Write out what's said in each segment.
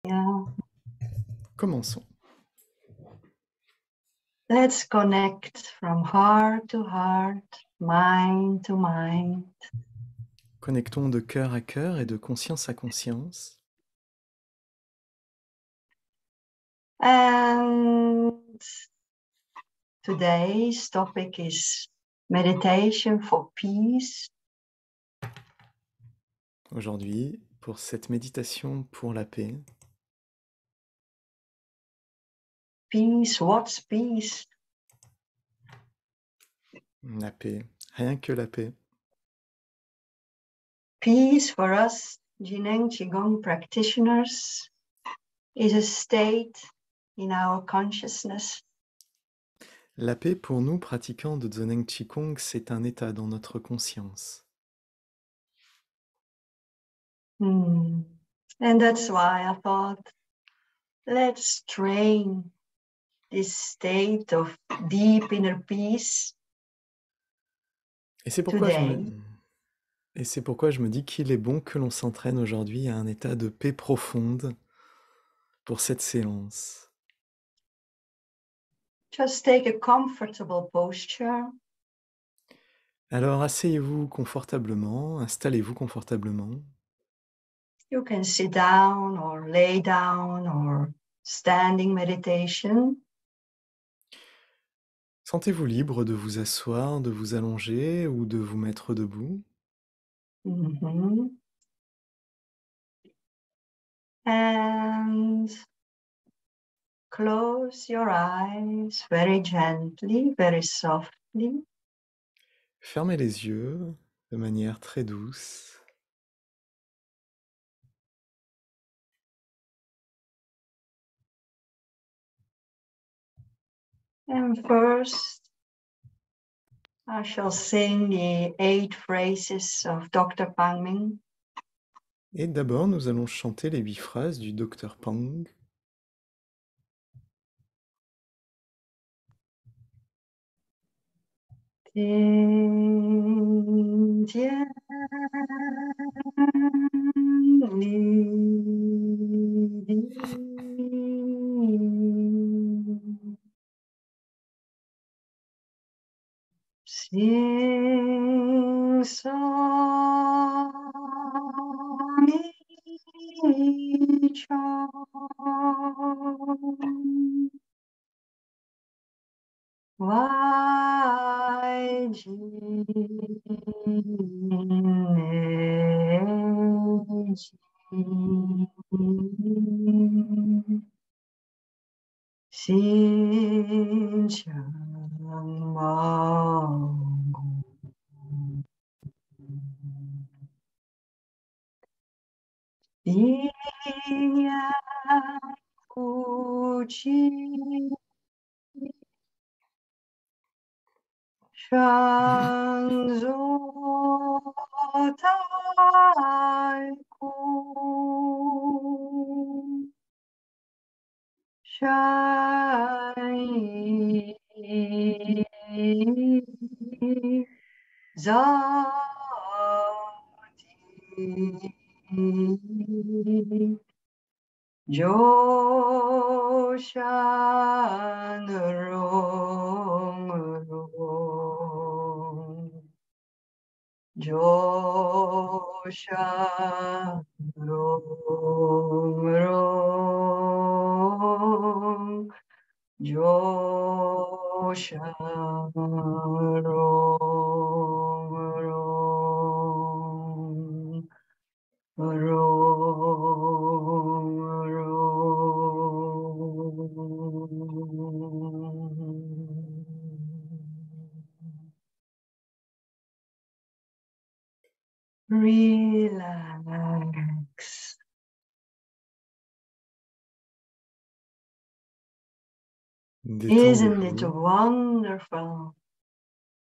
Yeah. Commençons. Let's connect from heart to heart, mind to mind. Connectons de cœur à cœur et de conscience à conscience. And today's topic is meditation for peace. Aujourd'hui, pour cette méditation pour la paix. Peace, what's peace? La paix, rien que la paix. Peace for us, Jineng Qigong practitioners, is a state in our consciousness. La paix pour nous, pratiquants de Dzogchen Qigong, c'est un état dans notre conscience. And that's why I thought, let's train this state of deep inner peace Et c'est pourquoi today. je me dis qu'il est bon que l'on s'entraîne aujourd'hui à un état de paix profonde pour cette séance. Just take a comfortable posture. Alors asseyez-vous confortablement, installez-vous confortablement. You can sit down or lay down or standing meditation. Sentez-vous libre de vous asseoir, de vous allonger ou de vous mettre debout. And close your eyes very gently, very softly. Fermez les yeux de manière très douce. And first, I shall sing the 8 phrases of Dr. Pang Ming. Et d'abord, nous allons chanter les 8 phrases du Dr Pang. Ting jian li di. Sing song mi chong. Why xin chang mong ya ku chi shang zu tai ku shai zati Joshan rong rong Joshan rong rong Joshan rong Relax. Isn't it Détendez-vous. wonderful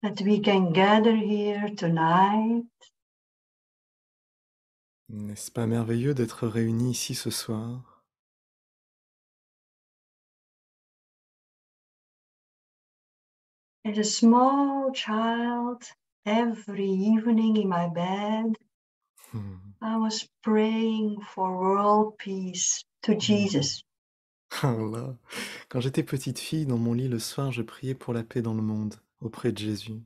that we can gather here tonight? N'est-ce pas merveilleux d'être réunis ici ce soir? As a small child, every evening in my bed, I was praying for world peace to Jesus. Oh là. Quand j'étais petite fille, dans mon lit le soir, je priais pour la paix dans le monde, auprès de Jésus.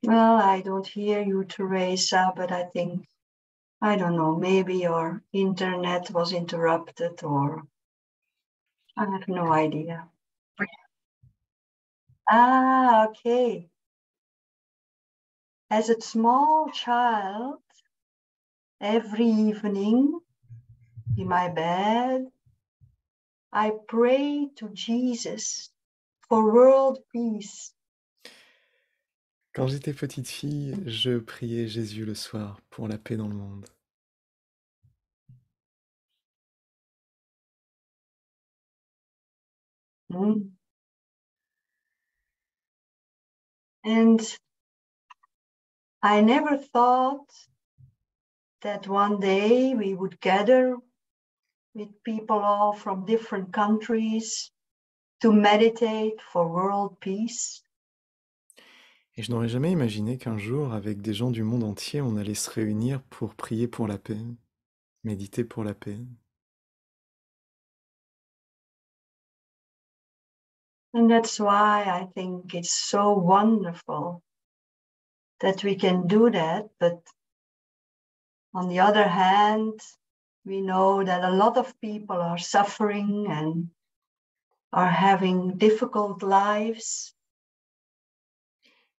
Well, I don't hear you, Teresa, but I think, I don't know, maybe your internet was interrupted or I have no idea. Ah, okay. As a small child, every evening in my bed, I pray to Jesus for world peace. Quand j'étais petite fille, je priais Jésus le soir pour la paix dans le monde. Mm. And I never thought that one day we would gather with people all from different countries to meditate for world peace. Et je n'aurais jamais imaginé qu'un jour, avec des gens du monde entier, on allait se réunir pour prier pour la paix, méditer pour la paix. And that's why I think it's so wonderful that we can do that. But on the other hand, we know that a lot of people are suffering and are having difficult lives.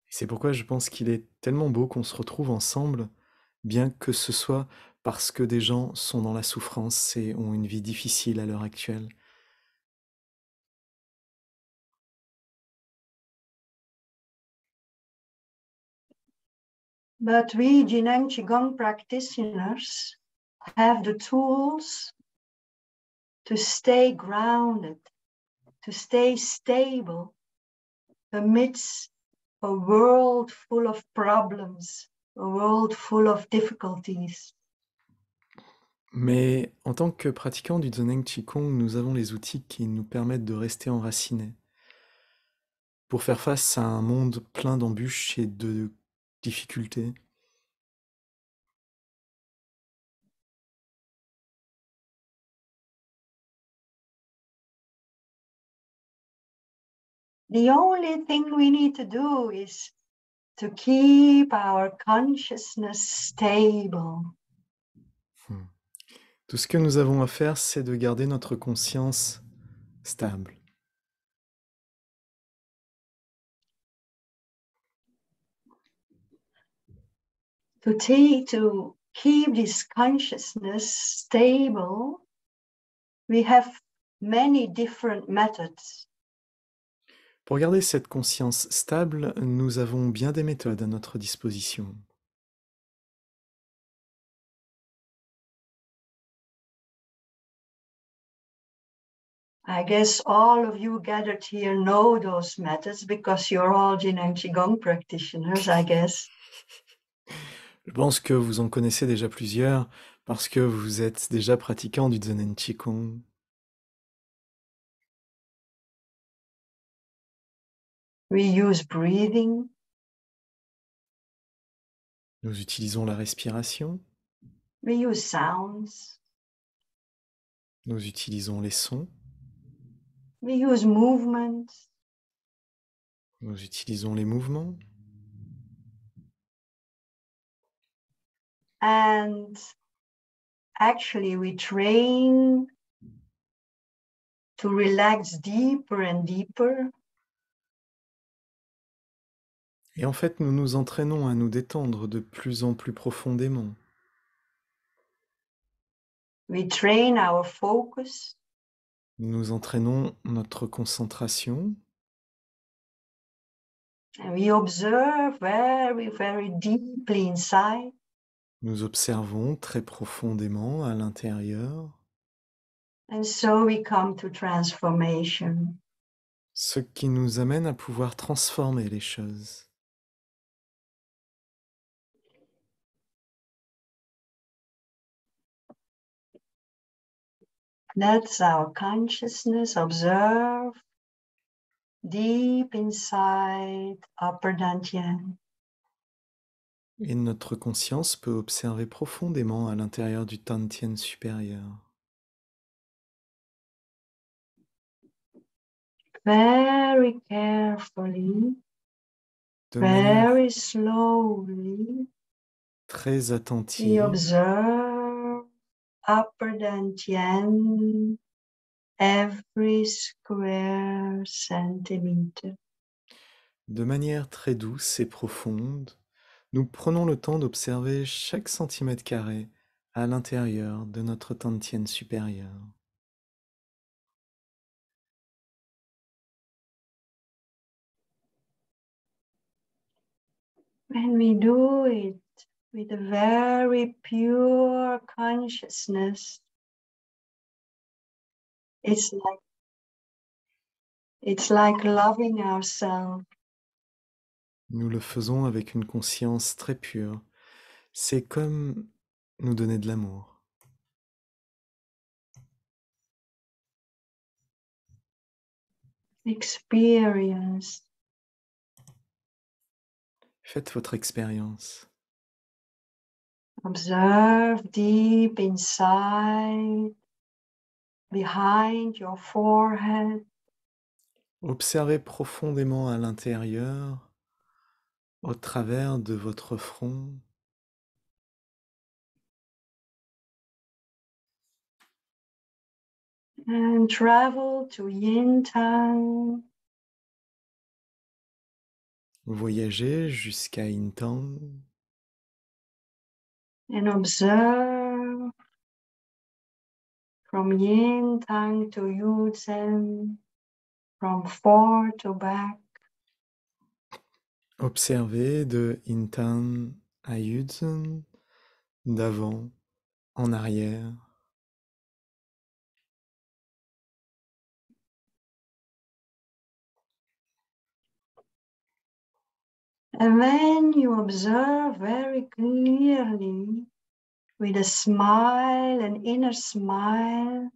Et c'est pourquoi je pense qu'il est tellement beau qu'on se retrouve ensemble, bien que ce soit parce que des gens sont dans la souffrance et ont une vie difficile à l'heure actuelle. But we Jineng Qigong practitioners have the tools to stay grounded, to stay stable amidst a world full of problems, a world full of difficulties. Mais en tant que pratiquants du Zheneng Qigong, nous avons les outils qui nous permettent de rester enracinés pour faire face à un monde plein d'embûches et de difficultés. The only thing we need to do is to keep our consciousness stable. Tout ce que nous avons à faire, c'est de garder notre conscience stable. To keep this consciousness stable, we have many different methods. Pour garder cette conscience stable, nous avons bien des méthodes à notre disposition. I guess all of you gathered here know those methods because you're all Jin and Qigong practitioners, I guess. Je pense que vous en connaissez déjà plusieurs parce que vous êtes déjà pratiquant du Zen Qigong. We use breathing. Nous utilisons la respiration, We use sounds. nous utilisons les sons, We use movement. nous utilisons les mouvements. And actually, we train to relax deeper and deeper. Et en fait, nous nous entraînons à nous détendre de plus en plus profondément. We train our focus. Nous entraînons notre concentration. And we observe very, very deeply inside. Nous observons très profondément à l'intérieur. And so we come to transformation. Ce qui nous amène à pouvoir transformer les choses. Let's our consciousness observe deep inside upper dantian. Et notre conscience peut observer profondément à l'intérieur du Tantien supérieur. Very carefully, De manière very slowly, très we attentive, observe upper dantian every square centimeter. de manière très douce et profonde, nous prenons le temps d'observer chaque centimètre carré à l'intérieur de notre Tantien supérieur. When we do it with a very pure consciousness, it's like loving ourselves. Nous le faisons avec une conscience très pure. C'est comme nous donner de l'amour. Experience. Faites votre expérience. Observe deep inside, behind your forehead. Observez profondément à l'intérieur, au travers de votre front. And travel to Yin Tang. Voyagez jusqu'à Intang And observe from Yin Tang to Yuzhen, from fore to back. observez de Intang à Yuzhen, d'avant en arrière. And then you observe very clearly with a smile, an inner smile,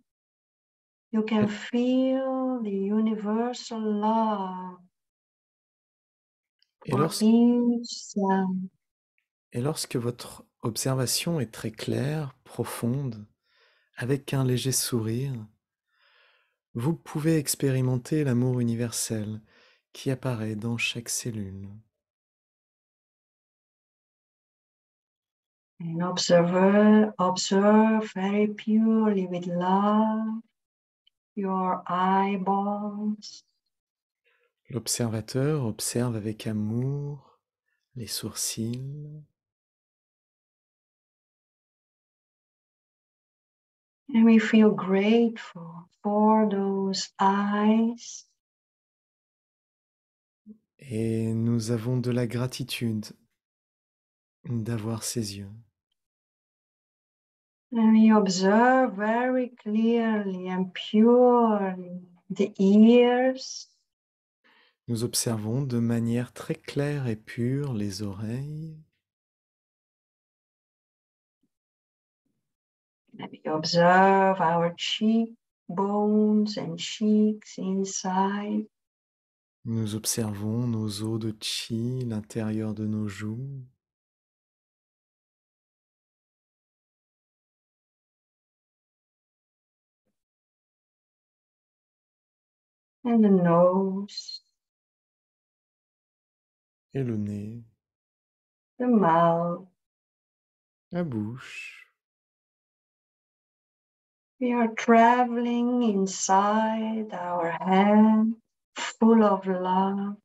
you can feel the universal love Et, for each cell. et lorsque votre observation est très claire, profonde, avec un léger sourire, vous pouvez expérimenter l'amour universel qui apparaît dans chaque cellule. And observe very purely with love your eyeballs. L'observateur observe avec amour les sourcils. And we feel grateful for those eyes. Et nous avons de la gratitude d'avoir ces yeux. And we observe very clearly and purely the ears. Nous observons de manière très claire et pure les oreilles. And we observe our cheekbones and cheeks inside. Nous observons nos os de chi, l'intérieur de nos joues. And the nose, Et le nez, the mouth. la bouche. We are traveling inside our head, full of love.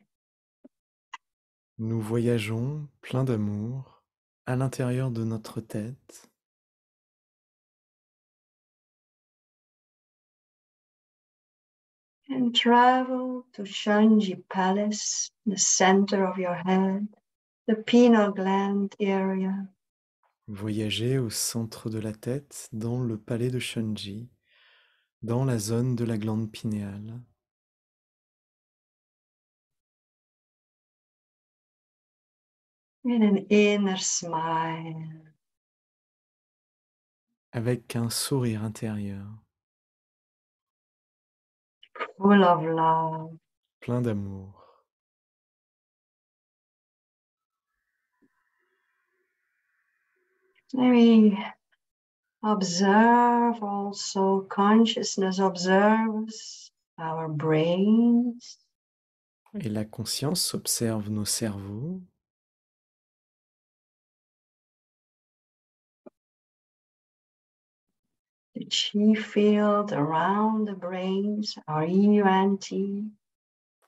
Nous voyageons plein d'amour à l'intérieur de notre tête. And travel to Shanji Palace, the center of your head, the pineal gland area. Voyager au centre de la tête, dans le palais de Shunji, dans la zone de la glande pinéale. With an inner smile. Avec un sourire intérieur, Full of love. plein d'amour. We observe also, consciousness observes our brains. Et la conscience observe nos cerveaux. The chi field around the brains, our EUNT.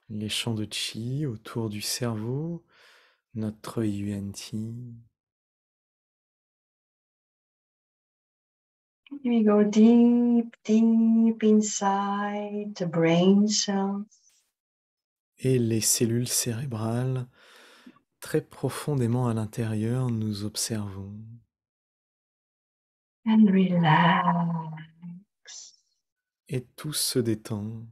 Les champs de chi autour du cerveau, notre UNT. We go deep, deep inside the brain cells. Et les cellules cérébrales, très profondément à l'intérieur, nous observons. And relax. Et tout se détend.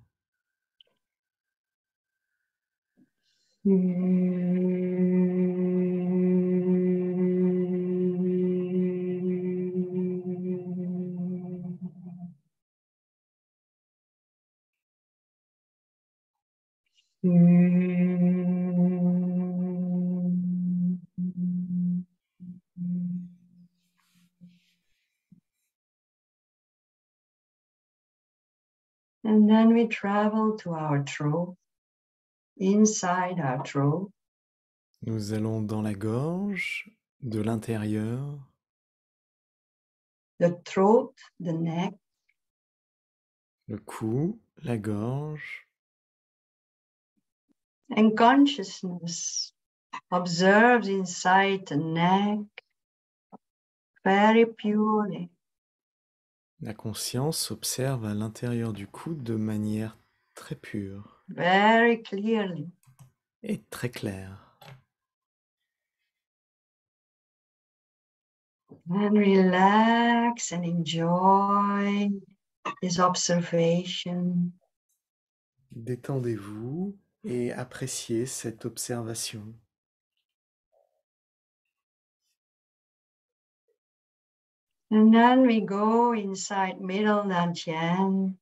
And then we travel to our throat, inside our throat. Nous allons dans la gorge, de l'intérieur. The throat, the neck, Le cou, la gorge. and consciousness observes inside the neck very purely. La conscience observe à l'intérieur du cou de manière très pure Very clearly. et très claire. And relax and enjoy this observation. Détendez-vous et appréciez cette observation. And then we go inside middle dantian,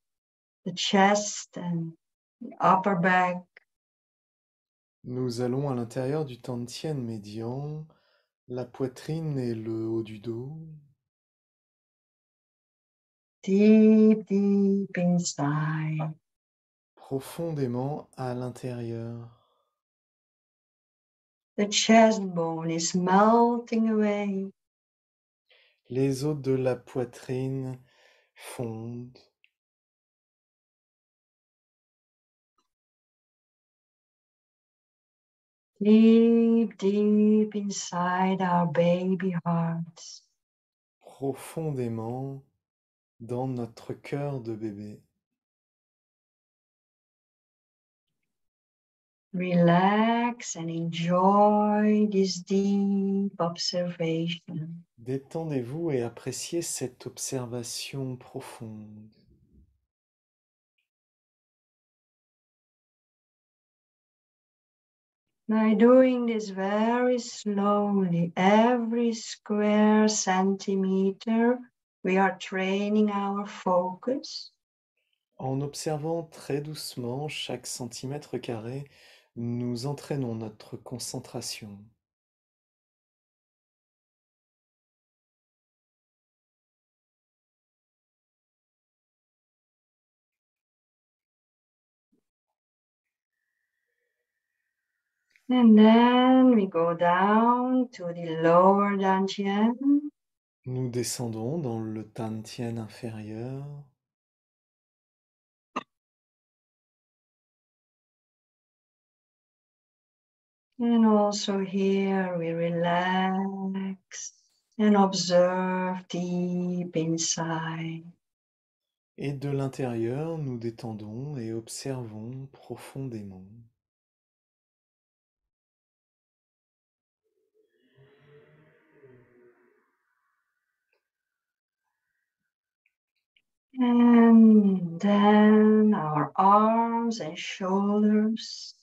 the chest and the upper back. Nous allons à l'intérieur du tantien médian, la poitrine et le haut du dos. Deep, deep inside. Profondément à l'intérieur. The chest bone is melting away. Les os de la poitrine fondent. Deep, deep inside our baby hearts. Profondément dans notre cœur de bébé. Relax and enjoy this deep observation. Détendez-vous et appréciez cette observation profonde. By doing this very slowly, every square centimeter, we are training our focus. En observant très doucement chaque centimètre carré, nous entraînons notre concentration. And then we go down to the lower dantian. Nous descendons dans le tantien inférieur. And also here we relax and observe deep inside. Et de l'intérieur, nous détendons et observons profondément. And then our arms and shoulders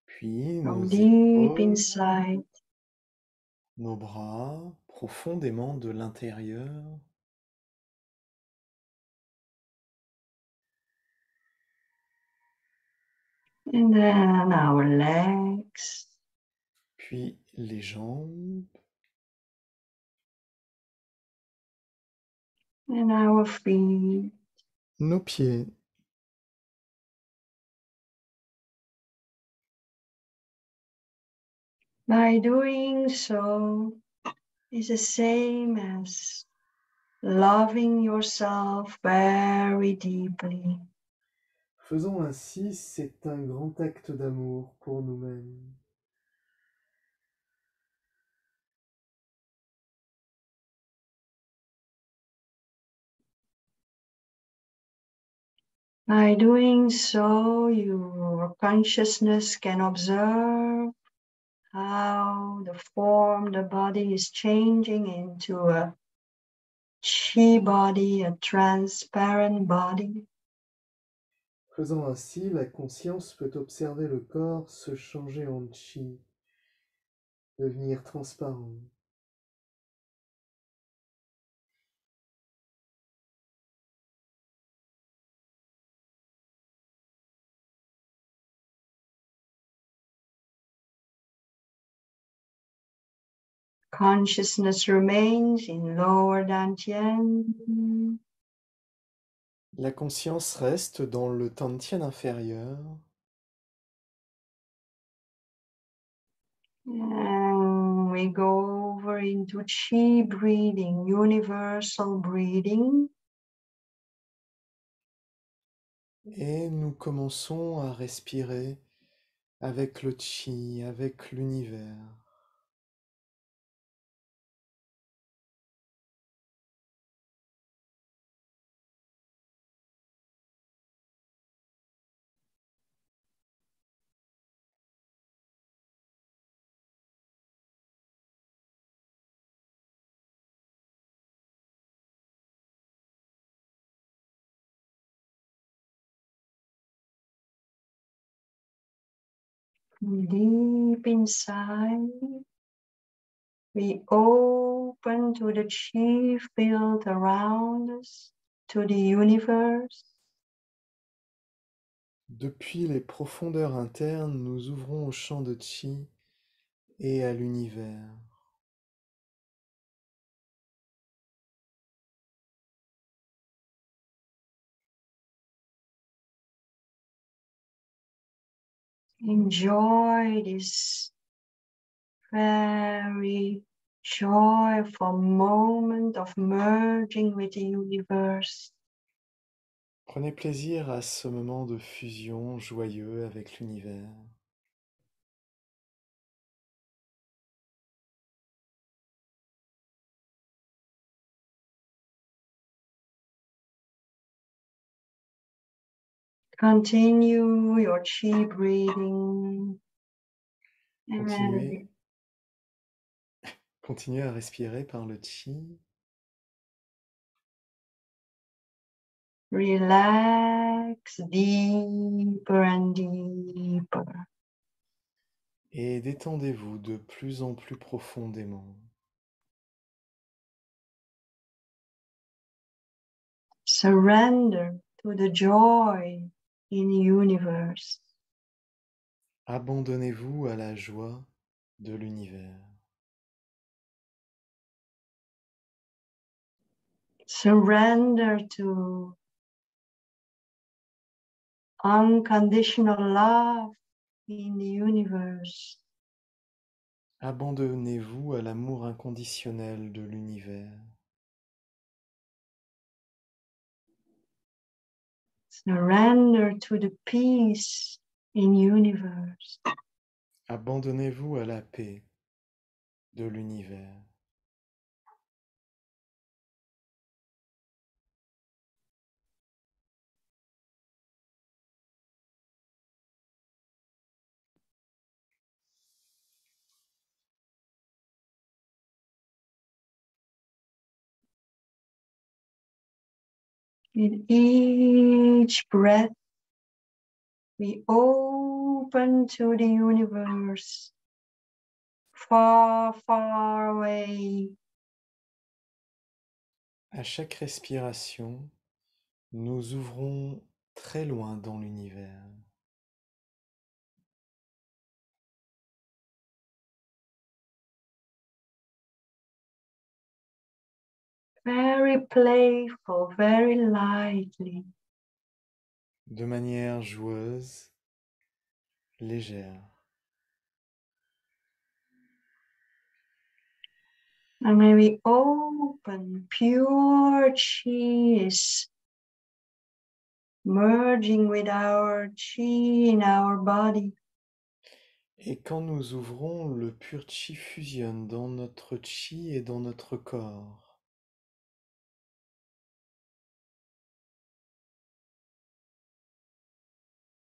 Puis from nos deep épaules, inside. nos bras, profondément de l'intérieur. And then our legs. Puis les jambes. and our feet. Nos pieds. By doing so is the same as loving yourself very deeply. Faisons ainsi, c'est un grand acte d'amour pour nous-mêmes. By doing so, your consciousness can observe how the form, the body is changing into a chi body, a transparent body. Faisant ainsi, la conscience peut observer le corps se changer en chi, devenir transparent. Consciousness remains in lower dantian. La conscience reste dans le tantien inférieur. And we go over into chi breathing, universal breathing. Et nous commençons à respirer avec le chi, avec l'univers. Deep inside, we open to the chi field around us, to the universe. Depuis les profondeurs internes, nous ouvrons au champ de chi et à l'univers. Enjoy this very joyful moment of merging with the universe. Prenez plaisir à ce moment de fusion joyeux avec l'univers. Continue your chi breathing. Continuez, continuez à respirer par le chi. Relax deeper and deeper. Et détendez-vous de plus en plus profondément. Surrender to the joy in the universe. Abandonnez-vous à la joie de l'univers. Surrender to unconditional love in the universe. Abandonnez-vous à l'amour inconditionnel de l'univers. Surrender to the peace in universe. Abandonnez-vous à la paix de l'univers. In each breath, we open to the universe, far, far away. À chaque respiration, nous ouvrons très loin dans l'univers. Very playful, very lightly. De manière joueuse, légère. And when we open, pure chi is merging with our chi in our body. Et quand nous ouvrons, le pur chi fusionne dans notre chi et dans notre corps.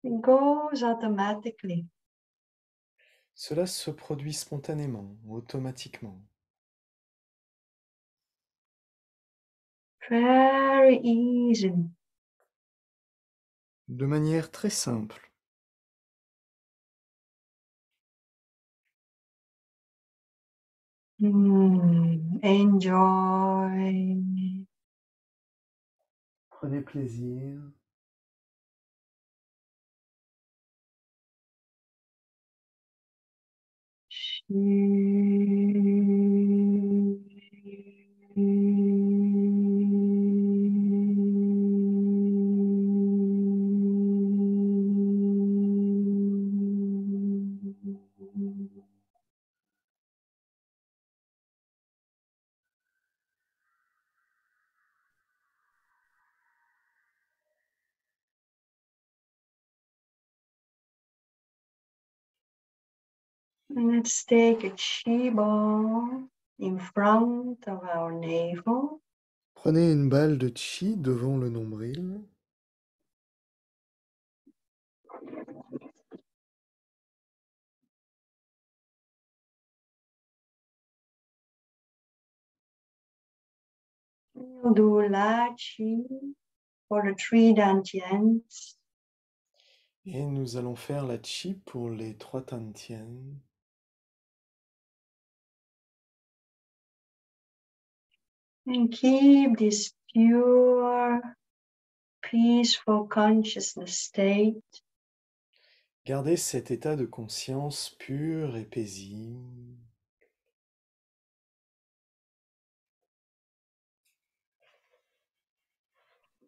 It goes automatically. Cela se produit spontanément, automatiquement. Very easily. De manière très simple. Enjoy. Prenez plaisir. And let's take a chi ball in front of our navel. Prenez une balle de chi devant le nombril. We'll do La Chi for the three dantians. Et nous allons faire la chi pour les 3 dantians. And keep this pure, peaceful consciousness state. Gardez cet état de conscience pur et paisible.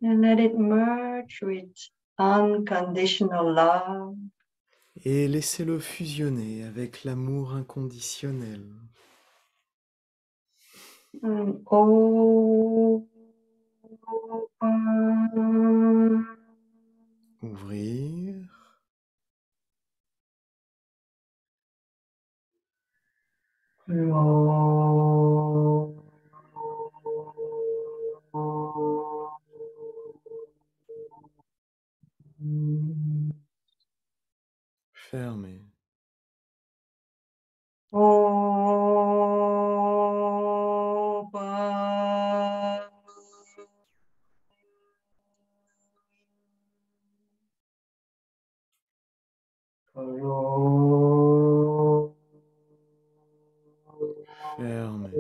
And let it merge with unconditional love. Et laissez-le fusionner avec l'amour inconditionnel. And open. Ouvrir. Close. Fermer. Open. Close. Fermer.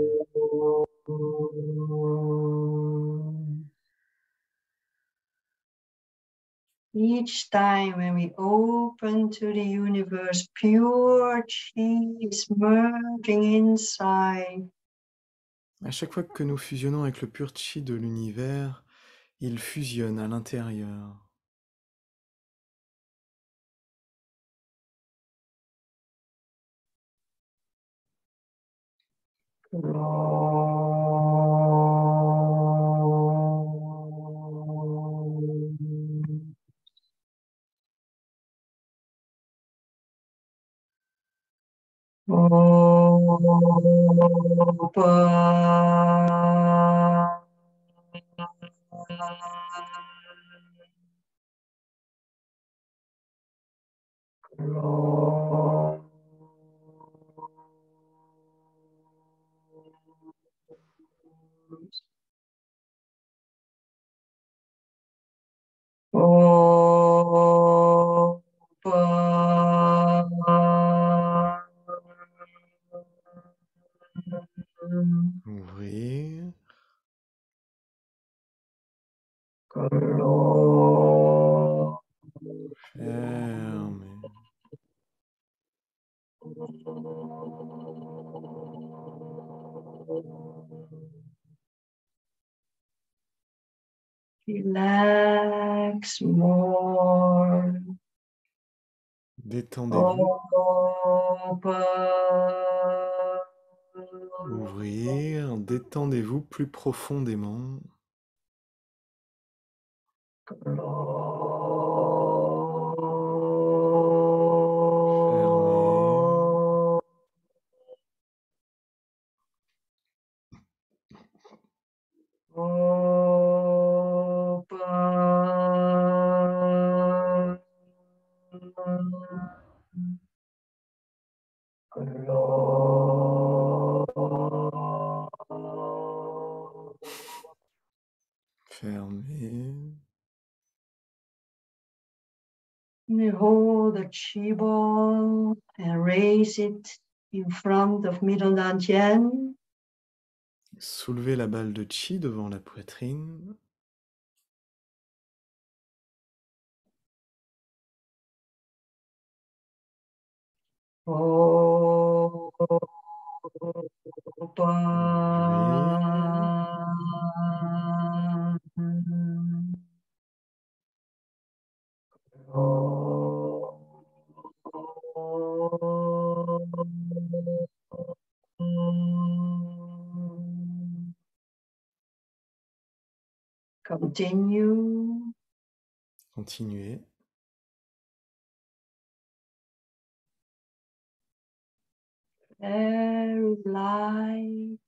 Each time when we open to the universe, pure chi is merging inside. À chaque fois que nous fusionnons avec le pur chi de l'univers, il fusionne à l'intérieur. Ouvrir. Fermer. Relax more. Détendez-vous. Open. Ouvrir. Détendez-vous plus profondément. Fermez. Fermez. We hold the chi ball and raise it in front of middle dantian. Soulevez la balle de chi devant la poitrine. Continue. Continuez. Very light,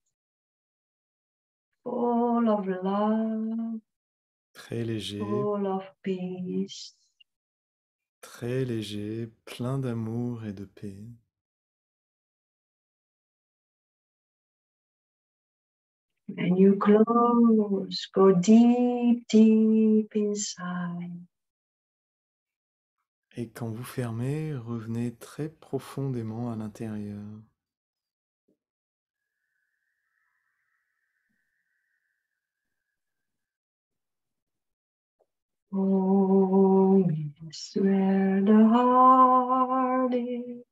full of love, Très léger, full of peace. très léger, plein d'amour et de paix. And you close, go deep, deep inside. Et quand vous fermez, revenez très profondément à l'intérieur. Home is where the heart is.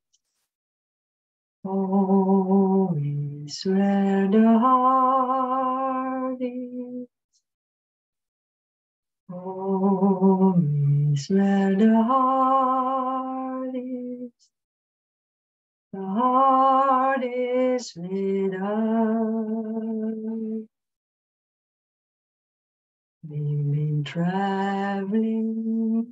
Home is where the heart is. Home is where the heart is. The heart is with us. We've been traveling,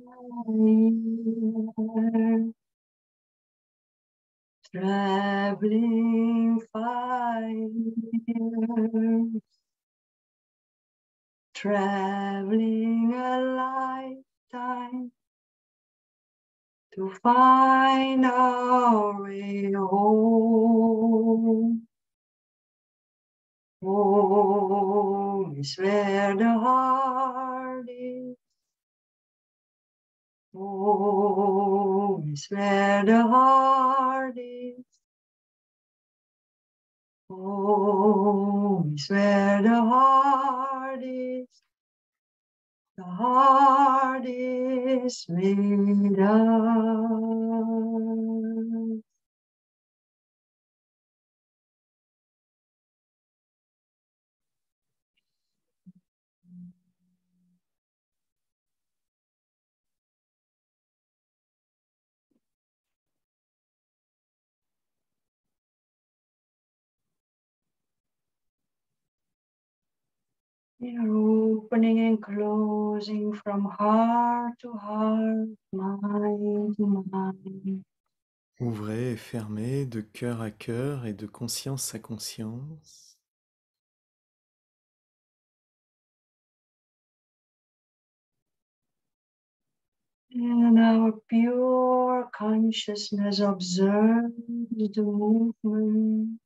traveling 5 years, traveling a lifetime to find our way home. Home is where the heart is. Home is where the heart is. Home is where the heart is. The heart is with us. We are opening and closing from heart to heart, mind to mind. Ouvrez et fermez de cœur à cœur et de conscience à conscience. And our pure consciousness observes the movement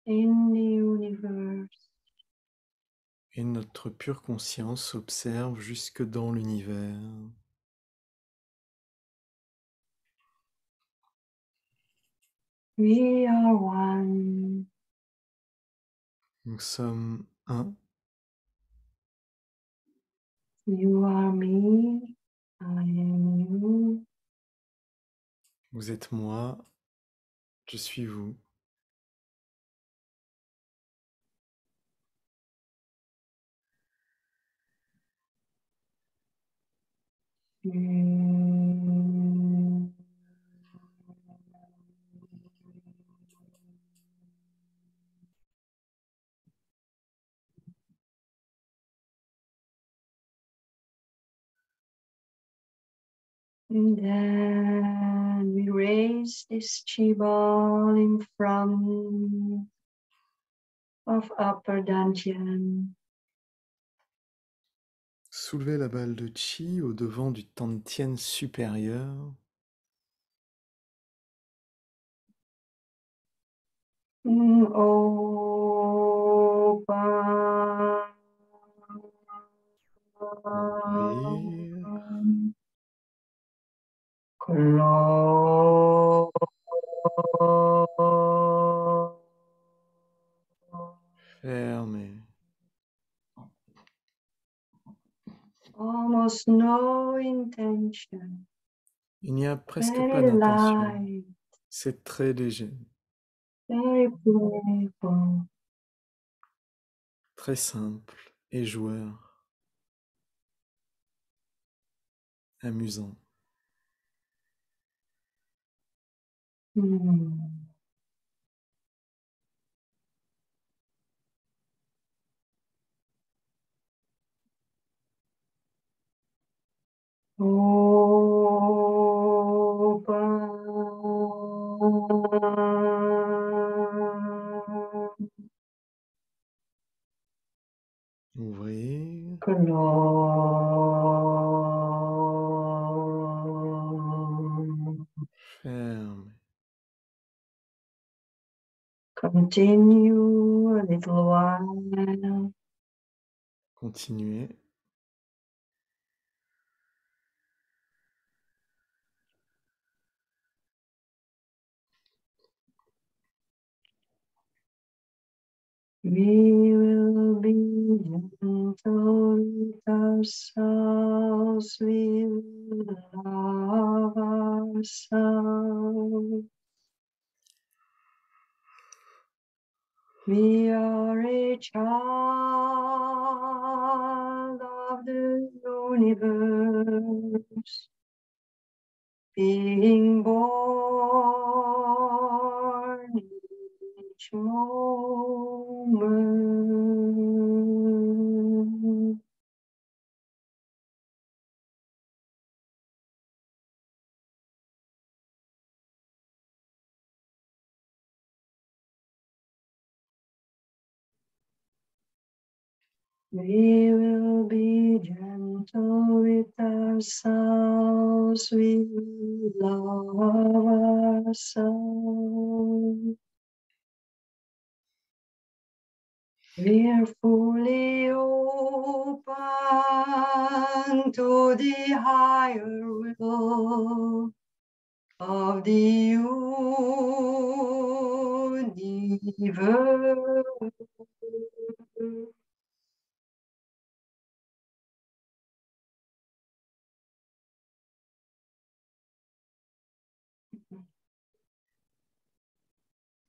in the universe. Et notre pure conscience observe jusque dans l'univers. We are one. Nous sommes un. You are me. I am you. Vous êtes moi. Je suis vous. And then we raise this chi ball in front of upper dantian. Soulevez la balle de chi au devant du tantien supérieur. Open. Ouvrir. Close. Fermez. Almost no intention. Il n'y a presque pas Very d'intention. light. C'est très léger, Very playful. très simple et joueur, amusant. Open. Ouvrir. Close. Fermez. Continue a little while. Continuez. We will be gentle with ourselves. We will love ourselves. We are a child of the universe, being born each moment. We will be gentle with ourselves. We will love ourselves. We are fully open to the higher will of the universe.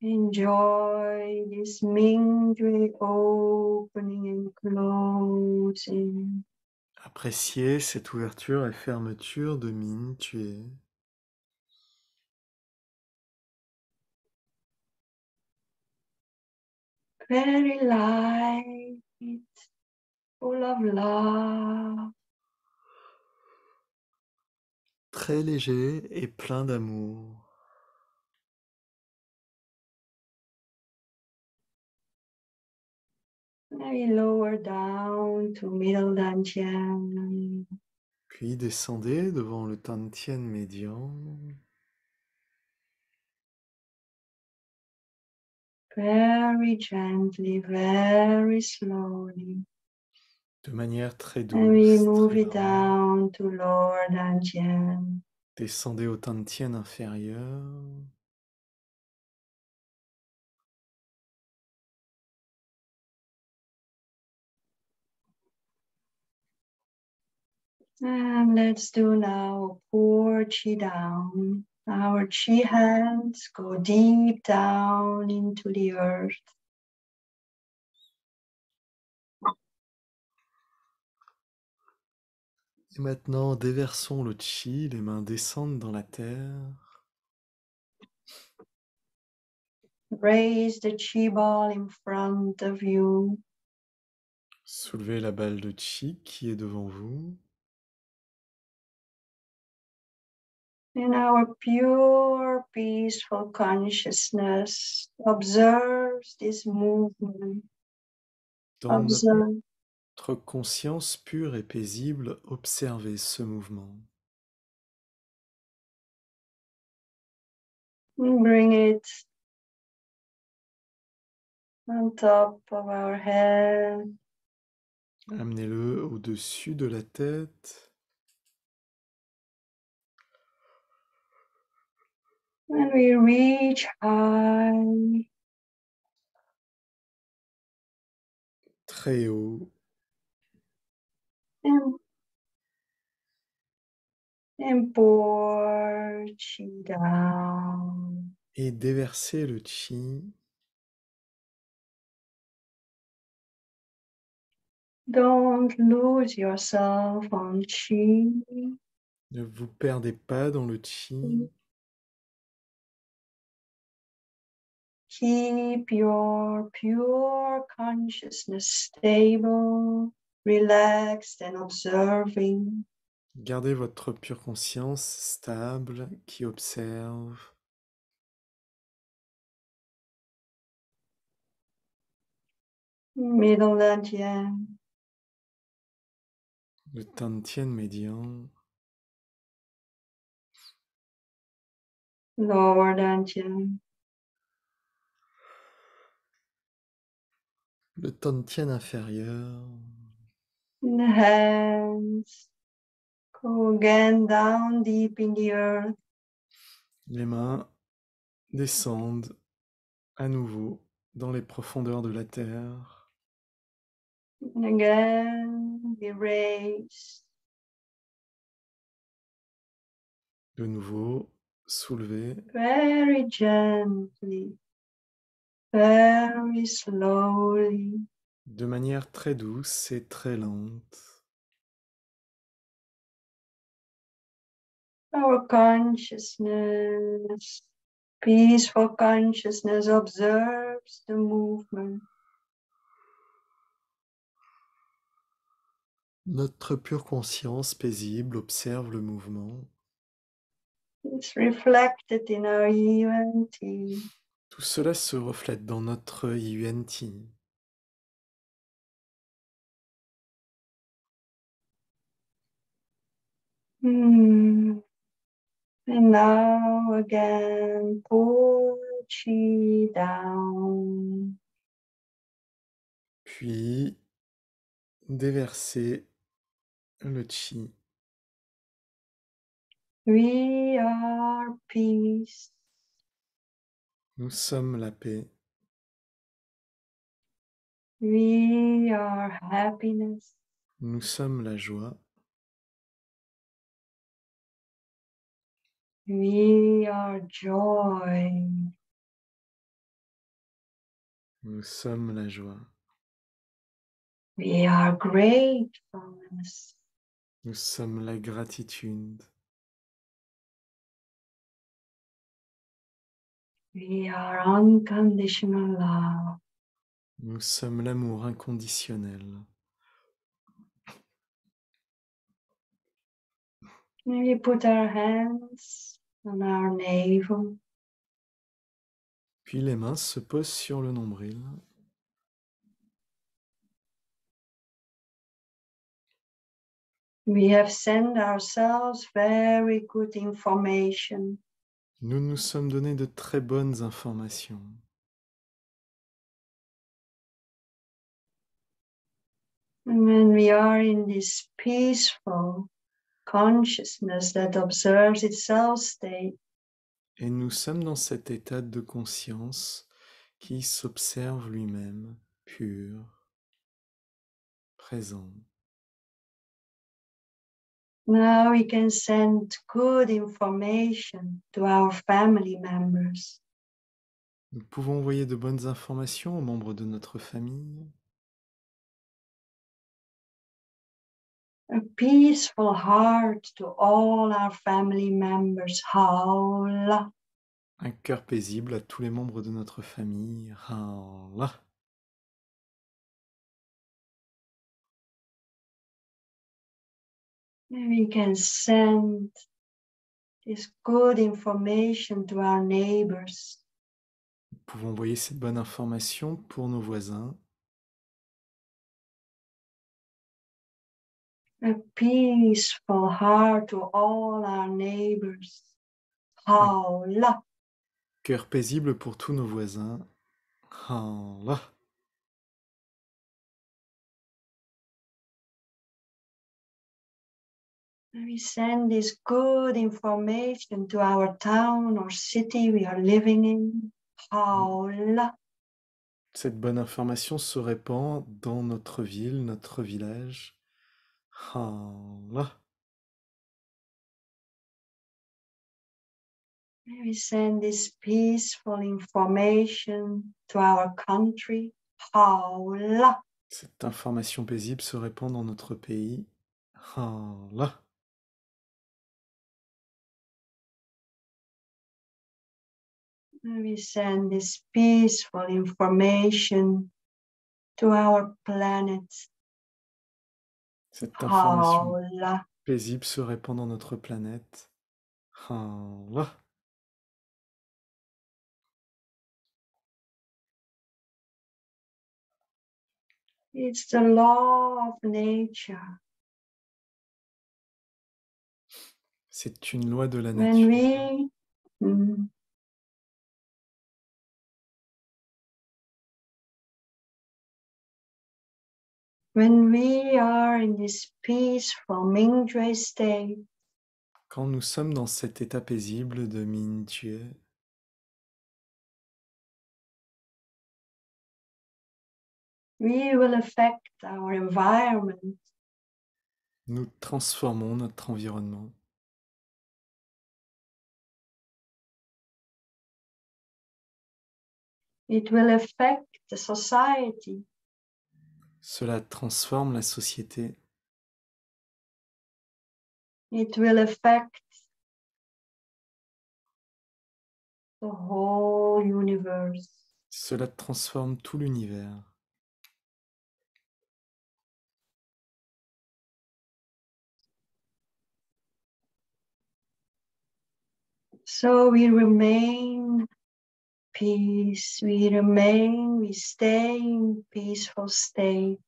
Enjoy this Ming-Jue opening and closing. Appréciez cette ouverture et fermeture de Ming Tue. Very light, full of love. Très léger et plein d'amour. Maybe lower down to middle dantian. Puis descendez devant le tantien médian. Very gently, very slowly. De manière très And we douce, move très it down to lower dantian. descendez au tantien inférieur. And let's do now pour chi down. Our chi hands go deep down into the earth. Et maintenant, déversons le chi, les mains descendent dans la terre. Raise the chi ball in front of you. Soulevez la balle de chi qui est devant vous. And our pure, peaceful consciousness observes this movement. Dans Observe. notre conscience pure et paisible, observez ce mouvement. Bring it on top of our head. Amenez-le au-dessus de la tête. And we reach high. Très haut. And pour chi down. Et déversez le chi. Don't lose yourself on chi. Ne vous perdez pas dans le chi. Keep your pure consciousness stable, relaxed and observing. Gardez votre pure conscience stable qui observe. Middle dantian, Le tantien médian. lower dantian, Le tantien inférieur. the hands go again down deep in the earth. Les mains descendent à nouveau dans les profondeurs de la terre. And again, we raise. De nouveau, soulevez Very gently, very slowly. de manière très douce et très lente. Our consciousness, peaceful consciousness observes the movement. Notre pure conscience paisible observe le mouvement. It's reflected in our UNT. Tout cela se reflète dans notre IUNT. And now again, pull chi down. Puis, déverser le chi. We are peace. Nous sommes la paix. We are happiness. Nous sommes la joie. We are joy. Nous sommes la joie. We are gratefulness. Nous sommes la gratitude. We are unconditional love. Nous sommes l'amour inconditionnel. We put our hands on our navel. Puis les mains se posent sur le nombril. We have sent ourselves very good information. Nous nous sommes donné de très bonnes informations. And when we are in this peaceful consciousness that observes itself state, Et nous sommes dans cet état de conscience qui s'observe lui-même, pur, présent. now we can send good information to our family members. Nous pouvons envoyer de bonnes informations aux membres de notre famille. A peaceful heart to all our family members. Haola. Un cœur paisible à tous les membres de notre famille. Haola. We can send this good information to our neighbors. Nous pouvons envoyer cette bonne information pour nos voisins. A peaceful heart to all our neighbors. Haola. Cœur paisible pour tous nos voisins. Haola. We send this good information to our town or city we are living in. Haola. Cette bonne information se répand dans notre ville, notre village. Haola. We send this peaceful information to our country. Haola. Cette information paisible se répand dans notre pays. Haola. We send this peaceful information to our planet. Cette information Haola. paisible se répand dans notre planète. Haola. It's the law of nature. C'est une loi de la When nature. When we are in this peaceful Mingdre state, Quand nous sommes dans cet état paisible de Mingyue, we will affect our environment. nous transformons notre environnement. It will affect the society. Cela transforme la société. It will affect the whole universe. Cela transforme tout l'univers. So we remain peace. We stay in peaceful state.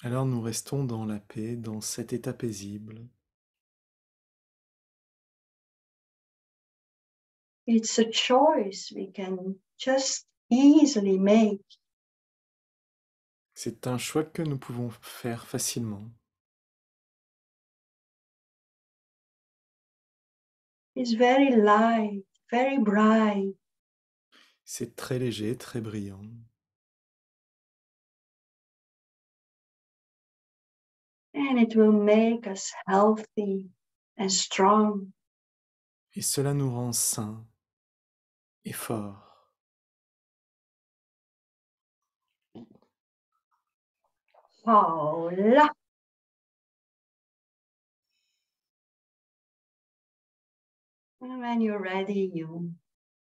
Alors nous restons dans la paix, dans cet état paisible. It's a choice we can just easily make. C'est un choix que nous pouvons faire facilement. It's very light, very bright. C'est très léger, très brillant. And it will make us healthy and strong. Et cela nous rend sains et forts. Haola. And when you're ready, you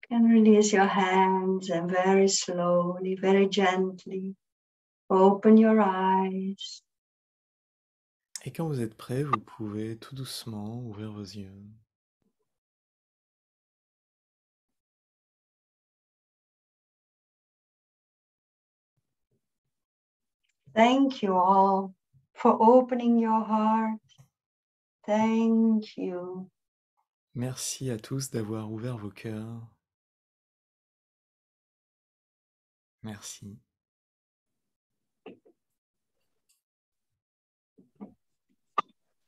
can release your hands and very slowly, very gently, open your eyes. Et quand vous êtes prêt, vous pouvez tout doucement ouvrir vos yeux. Thank you all for opening your heart. Thank you. Merci à tous d'avoir ouvert vos cœurs. Merci.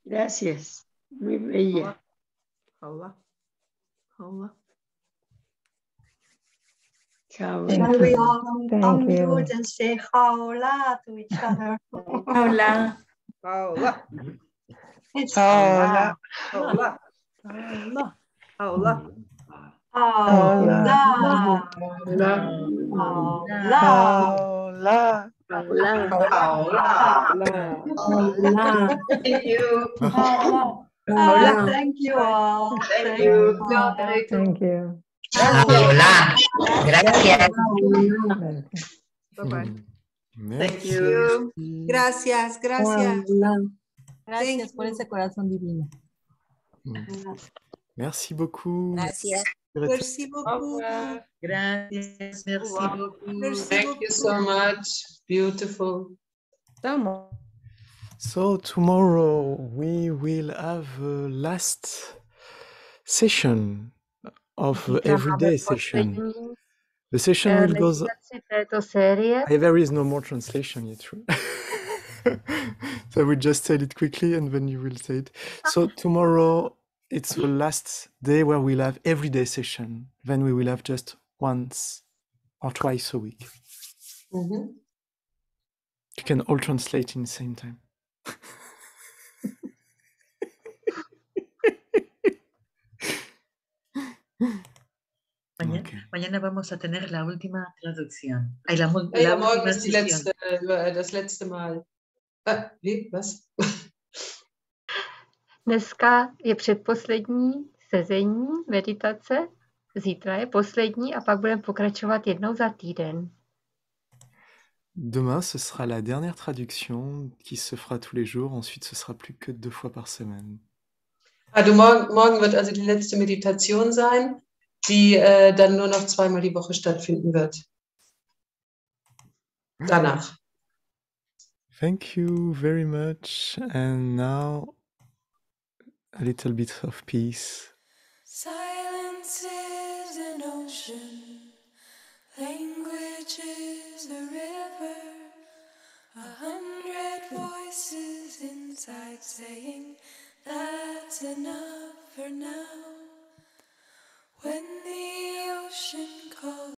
Gracias. Muy bella. Hola. Hola. Ciao. Shall we all Thank you. unmute and say haola to each other? Hola. Hola. It's Hola. Hola. Hola. Hola. haola. Hola. Haola. Hola. Hola. Hola. Thank you. Ah, thank you all. Thank you. Thank you. Hola. Gracias. Bye-bye. Thank Merci. you. Gracias, gracias. Gracias por ese corazón divino. Merci beaucoup. Gracias. Merci beaucoup. Gracias. Merci beaucoup. Merci Thank you so much. Beautiful. So tomorrow we will have a last session of the everyday session. The session will go. There is no more translation yet. So I will just tell it quickly and then you will say it. So tomorrow it's the last day where we'll have everyday session. Then we will have just once or twice a week. Mhm. You can all translate in the same time. Okay. Mañana vamos a tener la última traducción. Ay, la Ja, morgen última ist sesión. das letzte Mal. Wie? Was? Dneska je předposlední sezení meditace, zítra je poslední a pak budeme pokračovat jednou za týden. Demain, ce sera la dernière traduction qui se fera tous les jours. Ensuite, ce sera plus que 2 fois par semaine. Also morgen wird also die letzte Meditation sein, die dann nur noch 2-mal die Woche stattfinden wird. Danach. Thank you very much. And now a little bit of peace. Silence is an ocean, language is a river, 100 voices inside saying that's enough for now. When